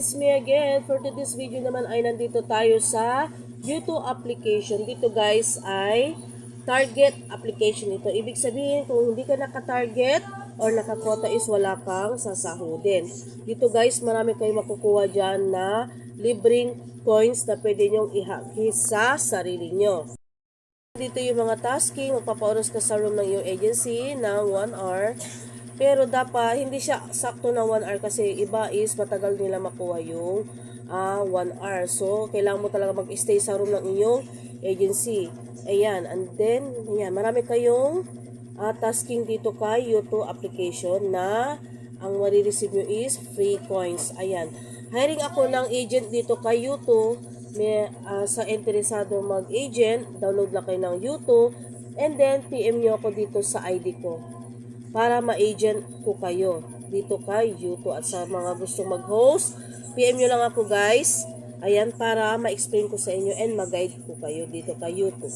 It's me again. For today's video naman ay nandito tayo sa YouTube application. Dito guys ay target application ito. Ibig sabihin kung hindi ka naka-target or naka-quota is wala kang sasahudin. Dito guys marami kayong makukuha dyan na libreng coins na pwede nyong ihagis sa sarili nyo. Dito yung mga tasking, magpapauros ka sa room ng iyong agency ng 1 hour. Pero dapat hindi siya sakto na 1 hour kasi iba is matagal nila makuha yung 1 hour. So, kailangan mo talaga mag-stay sa room ng iyong agency. Ayan, and then, ayan, marami kayong tasking dito kay YouTube application na ang marireceive nyo is free coins. Ayan, hiring ako ng agent dito kay YouTube. May, sa interesado mag-agent, download lang kayo ng YouTube and then PM nyo ako dito sa ID ko para ma-agent ko kayo dito kay YouTube. At sa mga gustong mag-host, PM nyo lang ako guys. Ayan, para ma-explain ko sa inyo and mag-guide ko kayo dito kay YouTube.